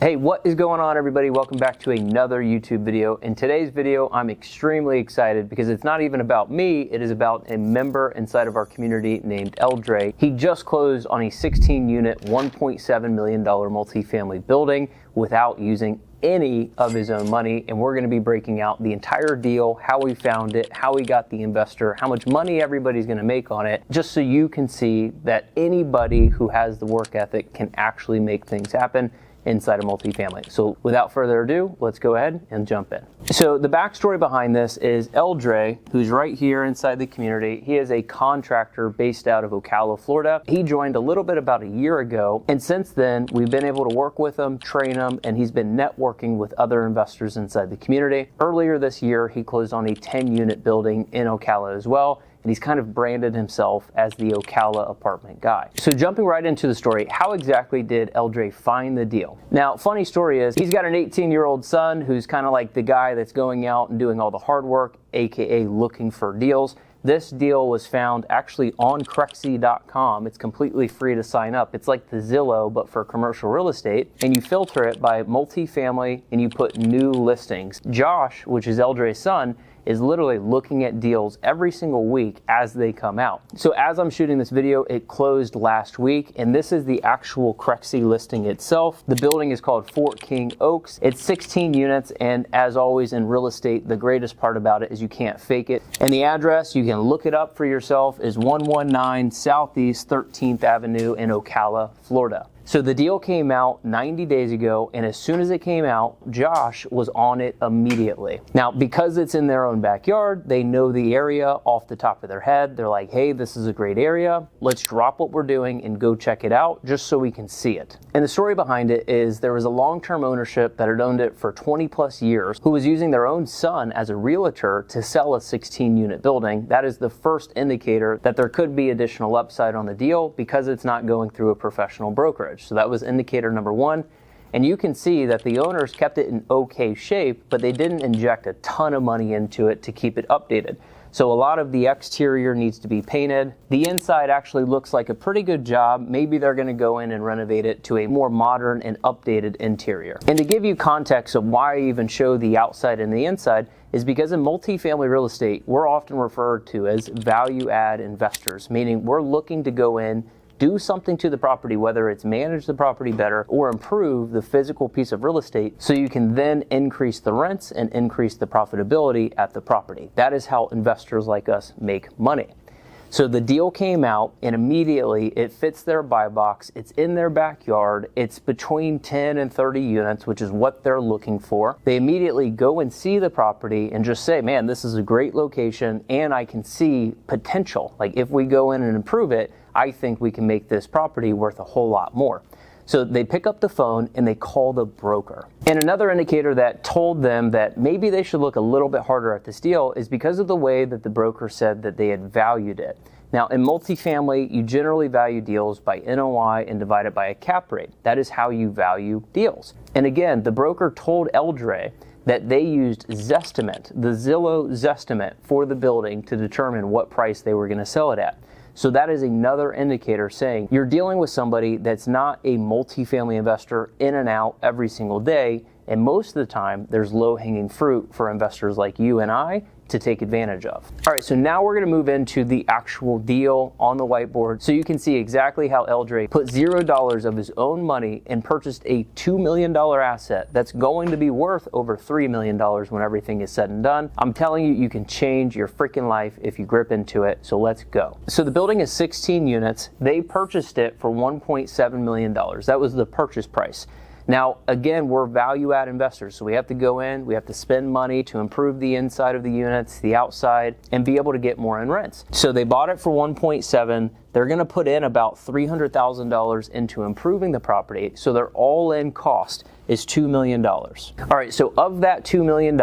Hey, what is going on, everybody? Welcome back to another YouTube video. In today's video, I'm extremely excited because it's not even about me, it is about a member inside of our community named Eldre. He just closed on a 16-unit, $1.7 million multifamily building without using any of his own money, and we're going to be breaking out the entire deal, how we found it, how we got the investor, how much money everybody's going to make on it, just so you can see that anybody who has the work ethic can actually make things happen inside a multifamily. So without further ado, let's go ahead and jump in. So the backstory behind this is Eldre, who's right here inside the community. He is a contractor based out of Ocala, Florida. He joined a little bit about a year ago, and since then we've been able to work with him, train him, and he's been networking with other investors inside the community. Earlier this year, he closed on a 10-unit building in Ocala as well, and he's kind of branded himself as the Ocala apartment guy. So jumping right into the story, how exactly did Eldre find the deal? Now, funny story is he's got an 18-year-old son who's kind of like the guy that's going out and doing all the hard work, aka looking for deals. This deal was found actually on Crexy.com. It's completely free to sign up. It's like the Zillow, but for commercial real estate. And you filter it by multifamily and you put new listings. Josh, which is Eldre's son, is literally looking at deals every single week as they come out. So as I'm shooting this video, it closed last week, and this is the actual Crexy listing itself. The building is called Fort King Oaks. It's 16 units, and as always in real estate, the greatest part about it is you can't fake it. And the address, you can look it up for yourself, is 119 Southeast 13th Avenue in Ocala, Florida. So the deal came out 90 days ago, and as soon as it came out, Josh was on it immediately. Now, because it's in their own backyard, they know the area off the top of their head. They're like, hey, this is a great area. Let's drop what we're doing and go check it out just so we can see it. And the story behind it is there was a long-term ownership that had owned it for 20 plus years who was using their own son as a realtor to sell a 16-unit building. That is the first indicator that there could be additional upside on the deal because it's not going through a professional brokerage. So that was indicator number one. And you can see that the owners kept it in okay shape, but they didn't inject a ton of money into it to keep it updated. So a lot of the exterior needs to be painted. The inside actually looks like a pretty good job. Maybe they're going to go in and renovate it to a more modern and updated interior. And to give you context of why I even show the outside and the inside is because in multifamily real estate, we're often referred to as value add investors, meaning we're looking to go in, do something to the property, whether it's manage the property better or improve the physical piece of real estate so you can then increase the rents and increase the profitability at the property. That is how investors like us make money. So the deal came out and immediately it fits their buy box. It's in their backyard. It's between 10 and 30 units, which is what they're looking for. They immediately go and see the property and just say, man, this is a great location and I can see potential. Like if we go in and improve it, I think we can make this property worth a whole lot more. So they pick up the phone and they call the broker. And another indicator that told them that maybe they should look a little bit harder at this deal is because of the way that the broker said that they had valued it. Now in multifamily, you generally value deals by NOI and divide it by a cap rate. That is how you value deals. And again, the broker told Eldre that they used Zestimate, the Zillow Zestimate for the building to determine what price they were going to sell it at. So that is another indicator saying you're dealing with somebody that's not a multifamily investor in and out every single day. And most of the time, there's low-hanging fruit for investors like you and I to take advantage of. All right, so now we're gonna move into the actual deal on the whiteboard so you can see exactly how Eldre put $0 of his own money and purchased a $2 million asset that's going to be worth over $3 million when everything is said and done. I'm telling you, you can change your freaking life if you grip into it, so let's go. So the building is 16 units. They purchased it for $1.7 million. That was the purchase price. Now, again, we're value add investors, so we have to go in, we have to spend money to improve the inside of the units, the outside, and be able to get more in rents. So they bought it for 1.7. They're gonna put in about $300,000 into improving the property, so their all-in cost is $2 million. All right, so of that $2 million,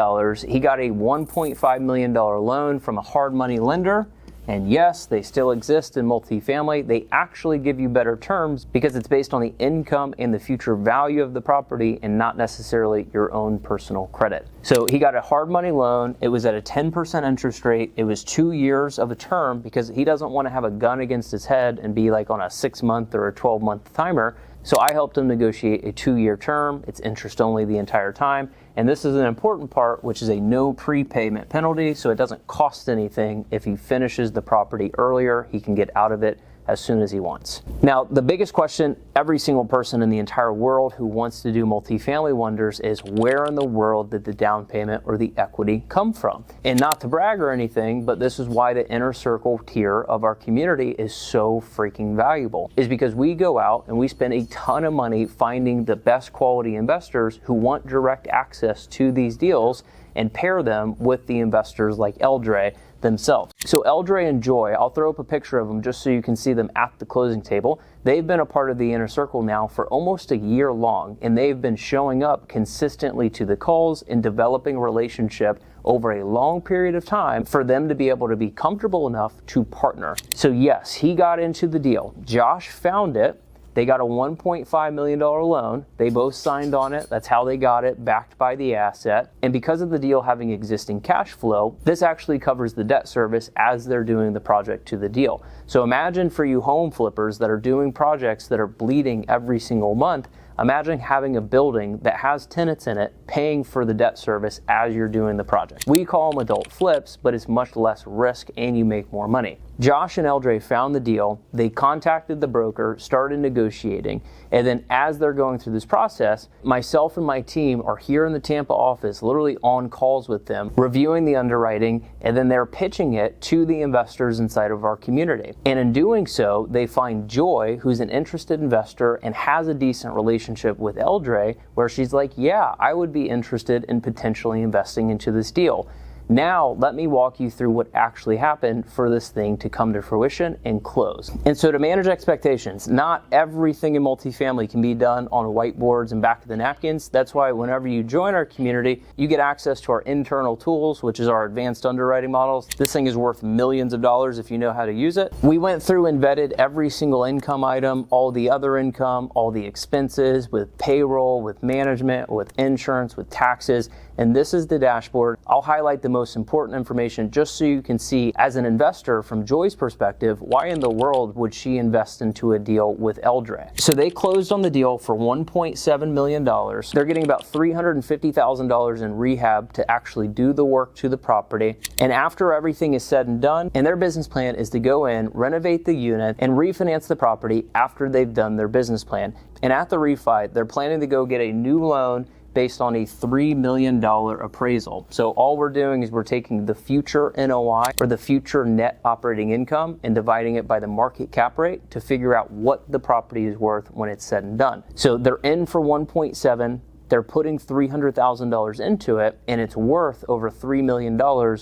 he got a $1.5 million loan from a hard money lender. And yes, they still exist in multifamily. They actually give you better terms because it's based on the income and the future value of the property and not necessarily your own personal credit. So he got a hard money loan. It was at a 10% interest rate. It was 2 years of a term because he doesn't want to have a gun against his head and be like on a 6-month or a 12-month timer. So I helped him negotiate a 2-year term. It's interest only the entire time. And this is an important part, which is a no prepayment penalty. So it doesn't cost anything. If he finishes the property earlier, he can get out of it as soon as he wants. Now, the biggest question every single person in the entire world who wants to do multifamily wonders is, where in the world did the down payment or the equity come from? And not to brag or anything, but this is why the inner circle tier of our community is so freaking valuable, is because we go out and we spend a ton of money finding the best quality investors who want direct access to these deals and pair them with the investors like Eldre themselves. So Eldre and Joy, I'll throw up a picture of them just so you can see them at the closing table. They've been a part of the inner circle now for almost a year long, and they've been showing up consistently to the calls and developing a relationship over a long period of time for them to be able to be comfortable enough to partner. So yes, he got into the deal. Josh found it. They got a $1.5 million loan. They both signed on it. That's how they got it, backed by the asset. And because of the deal having existing cash flow, this actually covers the debt service as they're doing the project to the deal. So imagine for you home flippers that are doing projects that are bleeding every single month, imagine having a building that has tenants in it paying for the debt service as you're doing the project. We call them adult flips, but it's much less risk and you make more money. Josh and Eldre found the deal. They contacted the broker, started negotiating, and then as they're going through this process, myself and my team are here in the Tampa office, literally on calls with them, reviewing the underwriting, and then they're pitching it to the investors inside of our community. And in doing so, they find Joy, who's an interested investor and has a decent relationship with Eldre, where she's like, yeah, I would be interested in potentially investing into this deal. Now, let me walk you through what actually happened for this thing to come to fruition and close. And so to manage expectations, not everything in multifamily can be done on whiteboards and back of the napkins. That's why whenever you join our community, you get access to our internal tools, which is our advanced underwriting models. This thing is worth millions of dollars if you know how to use it. We went through and vetted every single income item, all the other income, all the expenses with payroll, with management, with insurance, with taxes. And this is the dashboard. I'll highlight the most important information just so you can see, as an investor from Joy's perspective, why in the world would she invest into a deal with Eldre? So they closed on the deal for $1.7 million. They're getting about $350,000 in rehab to actually do the work to the property. And after everything is said and done, and their business plan is to go in, renovate the unit, and refinance the property after they've done their business plan. And at the refi, they're planning to go get a new loan based on a $3 million appraisal. So all we're doing is we're taking the future NOI, or the future net operating income, and dividing it by the market cap rate to figure out what the property is worth when it's said and done. So they're in for 1.7. They're putting $300,000 into it, and it's worth over $3 million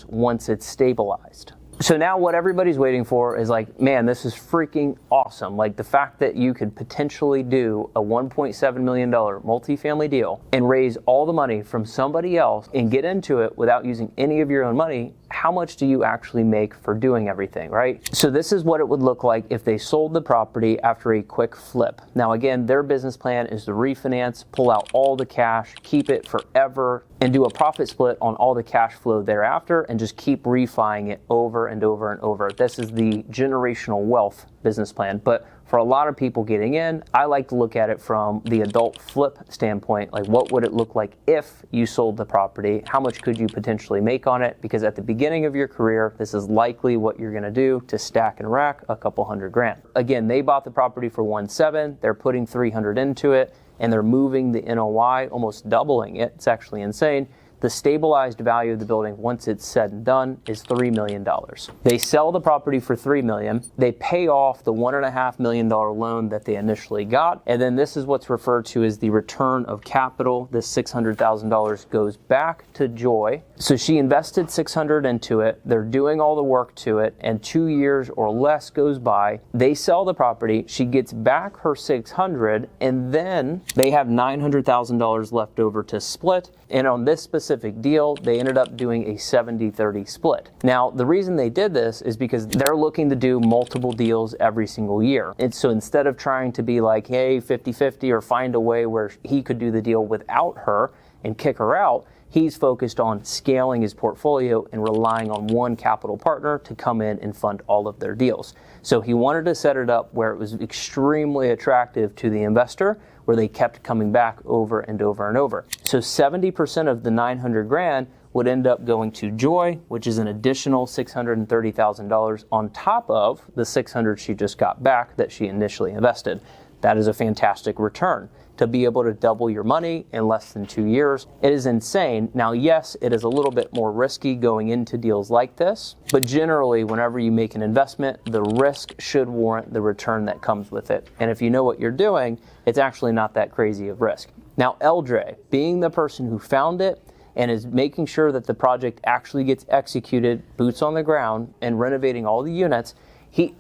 once it's stabilized. So now what everybody's waiting for is like, man, this is freaking awesome. Like the fact that you could potentially do a $1.7 million multifamily deal and raise all the money from somebody else and get into it without using any of your own money. How much do you actually make for doing everything, right? So this is what it would look like if they sold the property after a quick flip. Now again, their business plan is to refinance, pull out all the cash, keep it forever, and do a profit split on all the cash flow thereafter, and just keep refining it over and over and over. This is the generational wealth business plan. But for a lot of people getting in, I like to look at it from the adult flip standpoint. Like, what would it look like if you sold the property? How much could you potentially make on it? Because at the beginning of your career, this is likely what you're gonna do to stack and rack a couple $100,000. Again, they bought the property for 1.7, they're putting 300 into it, and they're moving the NOI, almost doubling it. It's actually insane. The stabilized value of the building, once it's said and done, is $3 million. They sell the property for $3 million. They pay off the $1.5 million loan that they initially got. And then this is what's referred to as the return of capital. This $600,000 goes back to Joy. So she invested $600 into it. They're doing all the work to it, and 2 years or less goes by. They sell the property. She gets back her $600, and then they have $900,000 left over to split. And on this specific specific deal, they ended up doing a 70-30 split. Now, the reason they did this is because they're looking to do multiple deals every single year. And so instead of trying to be like, hey, 50-50, or find a way where he could do the deal without her and kick her out, he's focused on scaling his portfolio and relying on one capital partner to come in and fund all of their deals. So he wanted to set it up where it was extremely attractive to the investor, where they kept coming back over and over and over. So 70% of the 900 grand would end up going to Joy, which is an additional $630,000 on top of the 600 she just got back that she initially invested. That is a fantastic return. To be able to double your money in less than 2 years, it is insane. Now, yes, it is a little bit more risky going into deals like this, but generally, whenever you make an investment, the risk should warrant the return that comes with it. And if you know what you're doing, it's actually not that crazy of risk. Now, Eldre, being the person who found it and is making sure that the project actually gets executed, boots on the ground, and renovating all the units,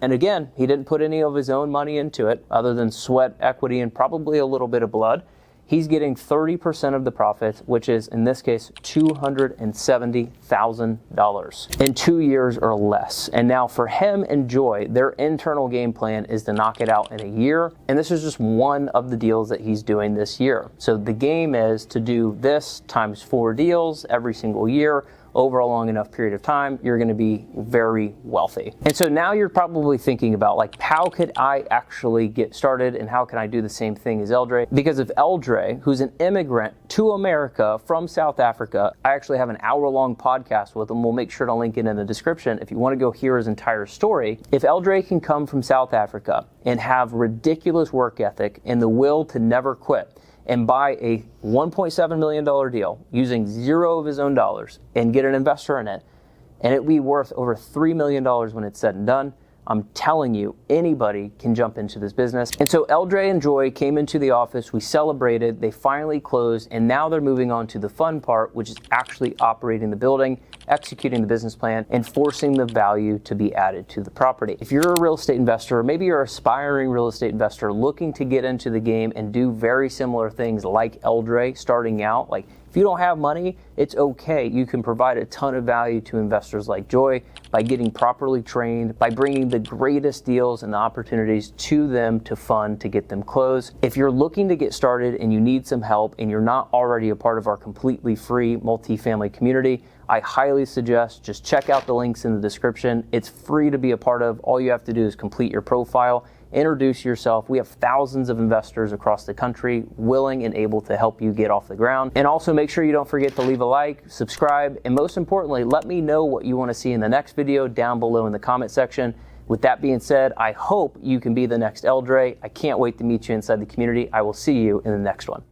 and again, he didn't put any of his own money into it other than sweat, equity, and probably a little bit of blood. He's getting 30% of the profits, which is, in this case, $270,000 in 2 years or less. And now for him and Joy, their internal game plan is to knock it out in a year. And this is just one of the deals that he's doing this year. So the game is to do this times 4 deals every single year. Over a long enough period of time, you're going to be very wealthy. And so now you're probably thinking about, like, how could I actually get started and how can I do the same thing as Eldre? Because of Eldre, who's an immigrant to America from South Africa, I actually have an hour-long podcast with him. We'll make sure to link it in the description if you want to go hear his entire story. If Eldre can come from South Africa and have ridiculous work ethic and the will to never quit, and buy a $1.7 million deal using 0 of his own dollars and get an investor in it, and it be worth over $3 million when it's said and done, I'm telling you, anybody can jump into this business. And so Eldre and Joy came into the office, we celebrated, they finally closed, and now they're moving on to the fun part, which is actually operating the building, executing the business plan, and forcing the value to be added to the property. If you're a real estate investor, or maybe you're an aspiring real estate investor looking to get into the game and do very similar things like Eldre starting out, like, if you don't have money, it's okay. You can provide a ton of value to investors like Joy by getting properly trained, by bringing the greatest deals and the opportunities to them to fund to get them closed. If you're looking to get started and you need some help and you're not already a part of our completely free multifamily community, I highly suggest just check out the links in the description. It's free to be a part of. All you have to do is complete your profile, introduce yourself. We have thousands of investors across the country willing and able to help you get off the ground. And also make sure you don't forget to leave a like, subscribe, and most importantly, let me know what you want to see in the next video down below in the comment section. With that being said, I hope you can be the next Eldre. I can't wait to meet you inside the community. I will see you in the next one.